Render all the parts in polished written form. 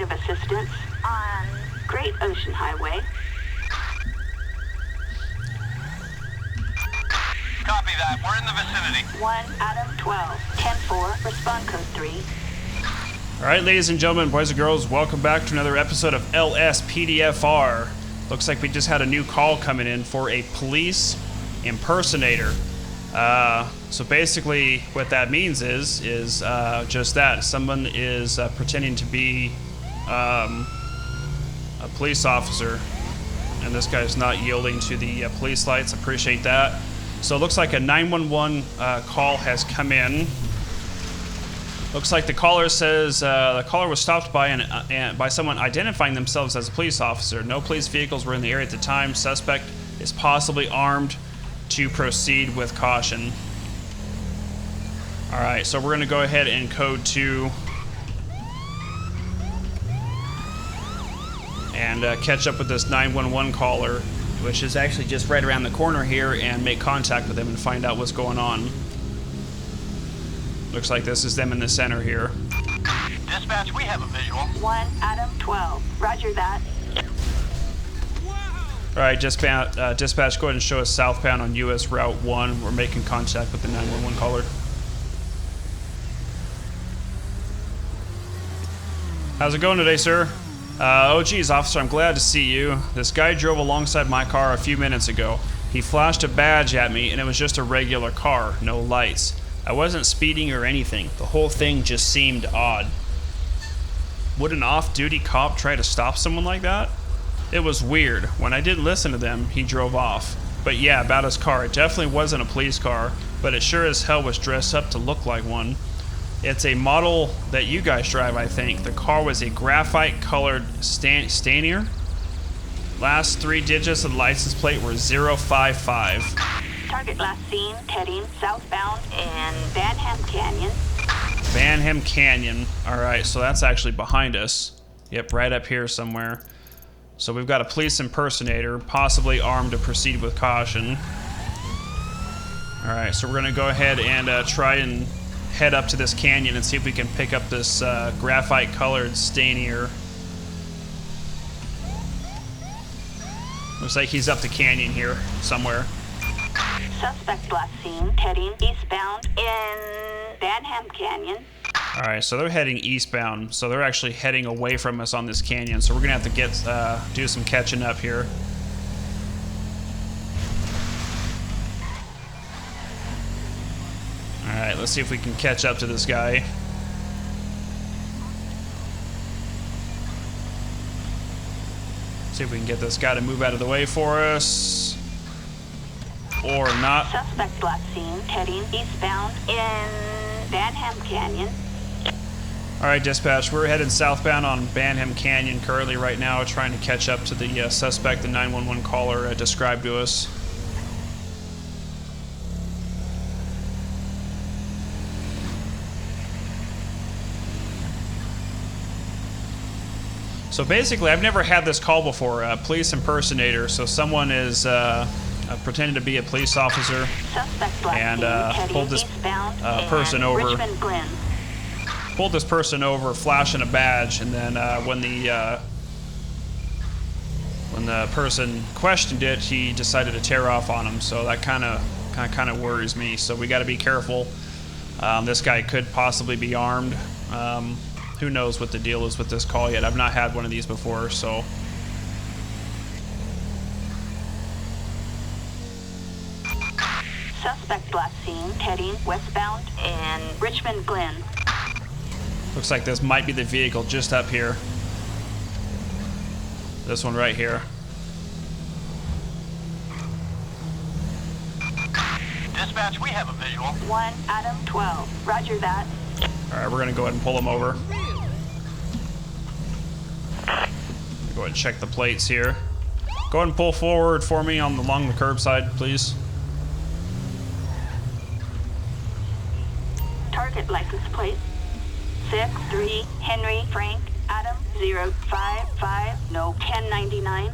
of assistance on Great Ocean Highway. Copy that. We're in the vicinity. 1 Adam 12, 10-4, respond code 3. Alright, ladies and gentlemen, boys and girls, welcome back to another episode of LSPDFR. Looks like we just had a new call coming in for a police impersonator. So basically what that means is just that. Someone is pretending to be a police officer, and this guy's not yielding to the police lights. Appreciate that. So it looks like a 911 call has come in. Looks like the caller says the caller was stopped by by someone identifying themselves as a police officer. No police vehicles were in the area at the time. Suspect is possibly armed. To proceed with caution. Alright, so we're going to go ahead and code 2 and catch up with this 911 caller, which is actually just right around the corner here, and make contact with them and find out what's going on. Looks like this is them in the center here. Dispatch, we have a visual. 1 Adam 12, roger that. Alright, dispatch, go ahead and show us southbound on US Route 1. We're making contact with the 911 caller. How's it going today, sir? Oh geez, officer, I'm glad to see you. This guy drove alongside my car a few minutes ago. He flashed a badge at me and it was just a regular car, no lights. I wasn't speeding or anything. The whole thing just seemed odd. Would an off-duty cop try to stop someone like that? It was weird. When I didn't listen to them, he drove off. But yeah, about his car. It definitely wasn't a police car, but it sure as hell was dressed up to look like one. It's a model that you guys drive, I think. The car was a graphite-colored Stanier. Last 3 digits of the license plate were 055. Target last seen heading southbound in Banham Canyon. Banham Canyon. Alright, so that's actually behind us. Yep, right up here somewhere. So we've got a police impersonator, possibly armed, to proceed with caution. Alright, so we're going to go ahead and try and head up to this canyon and see if we can pick up this graphite-colored Stanier. Looks like he's up the canyon here, somewhere. Suspect last seen heading eastbound in Banham Canyon. Alright, so they're heading eastbound, so they're actually heading away from us on this canyon, so we're gonna have to do some catching up here. Alright, let's see if we can catch up to this guy. See if we can get this guy to move out of the way for us. Or not. Suspect last seen heading eastbound in Banham Canyon. Alright, dispatch, we're headed southbound on Banham Canyon currently right now, trying to catch up to the suspect the 911 caller described to us. So basically, I've never had this call before, police impersonator, so someone is pretending to be a police officer and pulled this person over. Pulled this person over, flashing a badge, and then when the person questioned it, he decided to tear off on him. So that kind of worries me. So we got to be careful. This guy could possibly be armed. Who knows what the deal is with this call yet? I've not had one of these before, so. Suspect last seen heading westbound in Richmond Glen. Looks like this might be the vehicle just up here. This one right here. Dispatch, we have a visual. 1 Adam 12, roger that. Alright, we're gonna go ahead and pull him over. Go ahead and check the plates here. Go ahead and pull forward for me along the curbside, please. Target license plate 6-3 Henry Frank Adam 055 no 1099.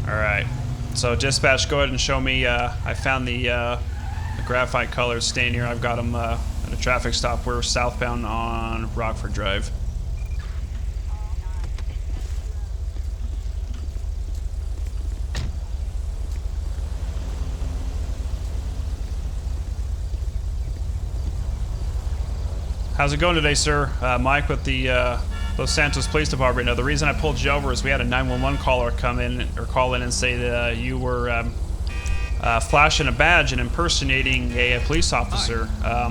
Alright, so dispatch, go ahead and show me, I found the graphite colored Stanier. I've got him At a traffic stop. We're southbound on Rockford Drive. How's it going today, sir? Mike with the Los Santos Police Department. Now, the reason I pulled you over is we had a 911 caller call in and say that you were flashing a badge and impersonating a police officer.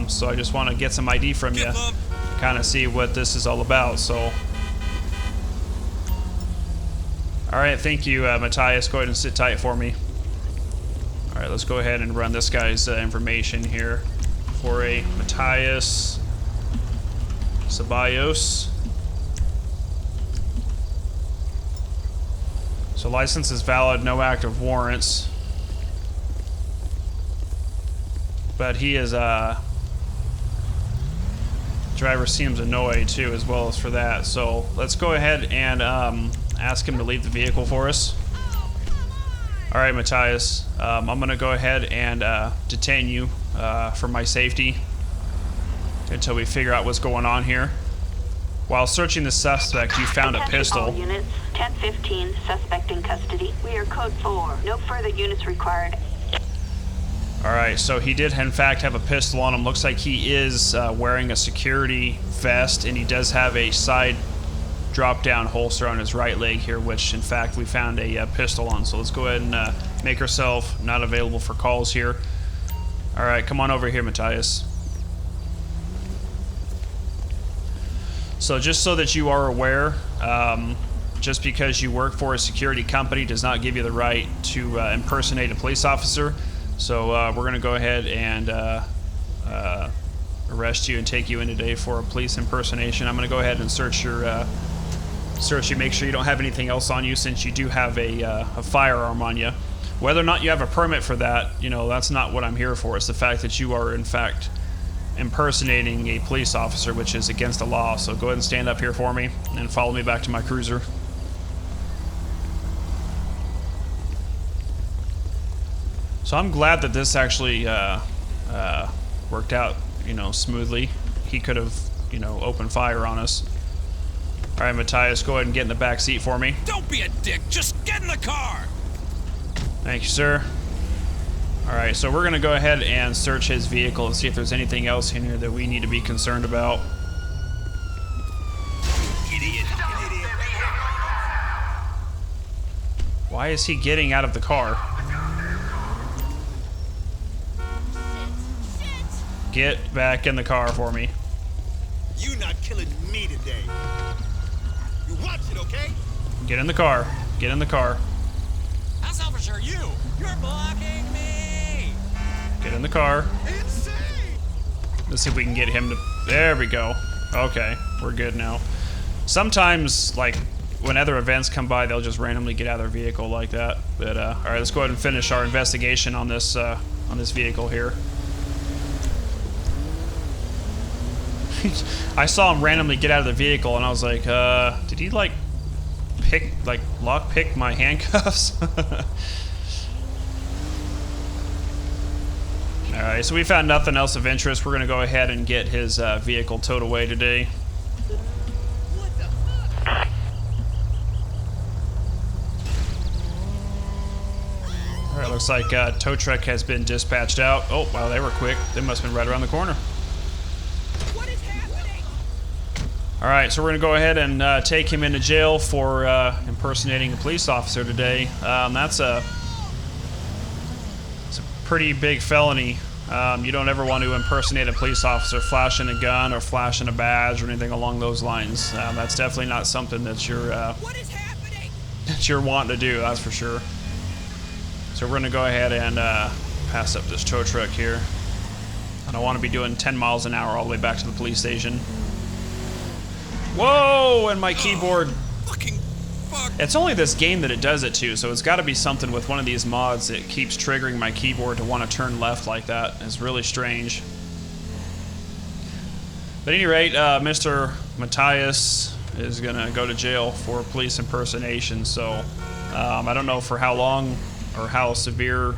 So I just want to get some ID from you, kind of see what this is all about. So, all right, thank you, Matthias. Go ahead and sit tight for me. All right, let's go ahead and run this guy's information here for a Matthias Ceballos. So license is valid, no active warrants. But he is, driver seems annoyed too, as well as for that. So let's go ahead and ask him to leave the vehicle for us. All right, Matthias, I'm gonna go ahead and detain you for my safety until we figure out what's going on here. While searching the suspect, you found a pistol. All units, 1015, suspect in custody. We are code 4. No further units required. Alright, so he did in fact have a pistol on him. Looks like he is wearing a security vest, and he does have a side drop-down holster on his right leg here, which in fact we found a pistol on. So let's go ahead and make herself not available for calls here. Alright, come on over here, Matthias. So just so that you are aware, just because you work for a security company does not give you the right to impersonate a police officer. So we're going to go ahead and arrest you and take you in today for a police impersonation. I'm going to go ahead and search you, make sure you don't have anything else on you, since you do have a firearm on you. Whether or not you have a permit for that, you know, that's not what I'm here for. It's the fact that you are in fact impersonating a police officer, which is against the law. So go ahead and stand up here for me and follow me back to my cruiser. So I'm glad that this actually worked out, you know, smoothly. He could have, you know, opened fire on us. All right, Matthias, go ahead and get in the back seat for me. Don't be a dick. Just get in the car. Thank you, sir. All right, so we're gonna go ahead and search his vehicle and see if there's anything else in here that we need to be concerned about. Idiot. Why is he getting out of the car? Get back in the car for me. You not killing me today. You watch it, okay? Get in the car. Get in the car. How selfish are you? You're blocking me. Get in the car. Insane. Let's see if we can get him to... There we go. Okay, we're good now. Sometimes, like, when other events come by, they'll just randomly get out of their vehicle like that. But, all right, let's go ahead and finish our investigation on this vehicle here. I saw him randomly get out of the vehicle, and I was like, did he, like, lock-pick my handcuffs? Alright, so we found nothing else of interest. We're going to go ahead and get his vehicle towed away today. What the fuck? Alright, looks like tow truck has been dispatched out. Oh, wow, they were quick. They must have been right around the corner. What is happening? Alright, so we're going to go ahead and take him into jail for impersonating a police officer today. It's a pretty big felony. You don't ever want to impersonate a police officer flashing a gun or flashing a badge or anything along those lines. That's definitely not something that What is happening? you're wanting to do, that's for sure. So we're going to go ahead and pass up this tow truck here. I don't want to be doing 10 miles an hour all the way back to the police station. Whoa, and my keyboard. Fucking fuck. It's only this game that it does it to, so it's got to be something with one of these mods that keeps triggering my keyboard to want to turn left like that. It's really strange. But at any rate, Mr. Matthias is going to go to jail for police impersonation, so I don't know for how long or how severe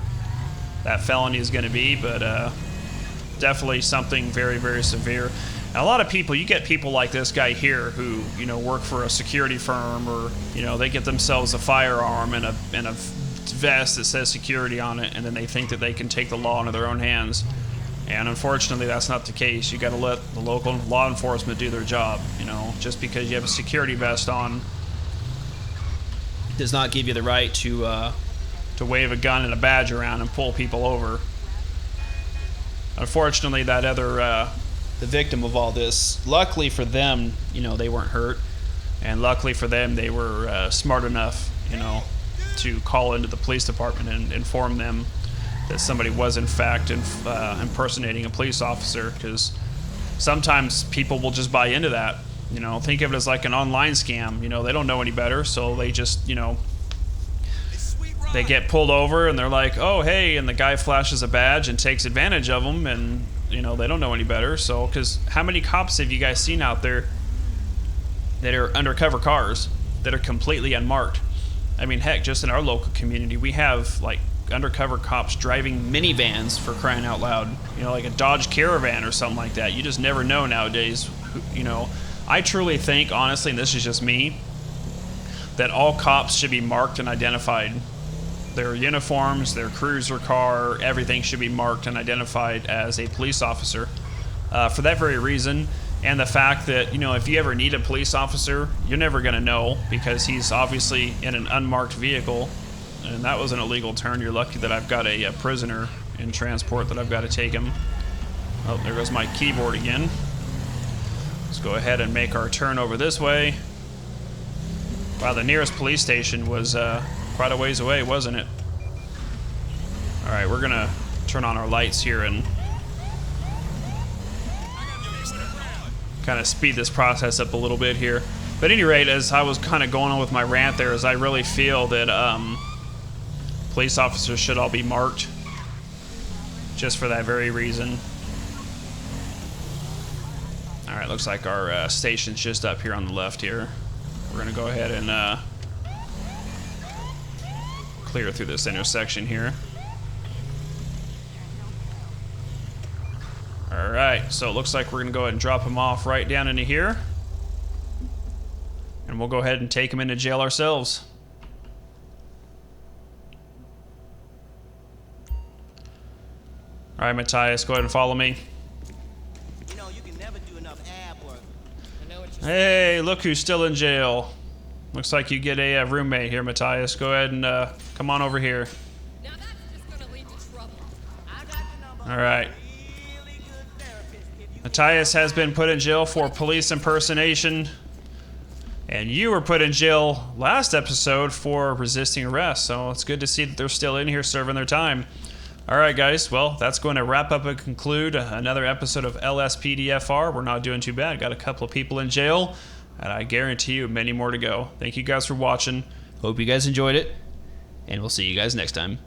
that felony is going to be, but definitely something very, very severe. And a lot of people, you get people like this guy here who, you know, work for a security firm, or, you know, they get themselves a firearm and a vest that says security on it, and then they think that they can take the law into their own hands. And unfortunately, that's not the case. You got to let the local law enforcement do their job. You know, just because you have a security vest on does not give you the right to wave a gun and a badge around and pull people over. Unfortunately, that other the victim of all this, luckily for them, you know, they weren't hurt, and luckily for them, they were smart enough, you know, to call into the police department and inform them that somebody was in fact impersonating a police officer, because sometimes people will just buy into that. You know, think of it as like an online scam. You know, they don't know any better, so they just, you know, they get pulled over and they're like, oh, hey, and the guy flashes a badge and takes advantage of them, and, you know, they don't know any better. So, because how many cops have you guys seen out there that are undercover cars that are completely unmarked? I mean, heck, just in our local community, we have, like, undercover cops driving minivans, for crying out loud. You know, like a Dodge Caravan or something like that. You just never know nowadays. You know, I truly think, honestly, and this is just me, that all cops should be marked and identified. Their uniforms, their cruiser car, everything should be marked and identified as a police officer. For that very reason, and the fact that, you know, if you ever need a police officer, you're never going to know, because he's obviously in an unmarked vehicle, and that was an illegal turn. You're lucky that I've got a prisoner in transport that I've got to take him. Oh, there goes my keyboard again. Let's go ahead and make our turn over this way. Wow, the nearest police station was quite a ways away, wasn't it? Alright, we're gonna turn on our lights here and kind of speed this process up a little bit here. But at any rate, as I was kind of going on with my rant there, is I really feel that police officers should all be marked, just for that very reason. Alright, looks like our station's just up here on the left here. We're gonna go ahead and clear through this intersection here. Alright, so it looks like we're gonna go ahead and drop him off right down into here, and we'll go ahead and take him into jail ourselves. Alright, Matthias, go ahead and follow me. You know, you can never do enough ab work. I know what you're Hey, look who's still in jail. Looks like you get a roommate here, Matthias. Go ahead and come on over here. Now that's just gonna lead to trouble. I got the number. All right. Really good therapist. If you Matthias has been put in jail for police impersonation, and you were put in jail last episode for resisting arrest. So it's good to see that they're still in here serving their time. All right, guys. Well, that's going to wrap up and conclude another episode of LSPDFR. We're not doing too bad. Got a couple of people in jail, and I guarantee you many more to go. Thank you guys for watching. Hope you guys enjoyed it, and we'll see you guys next time.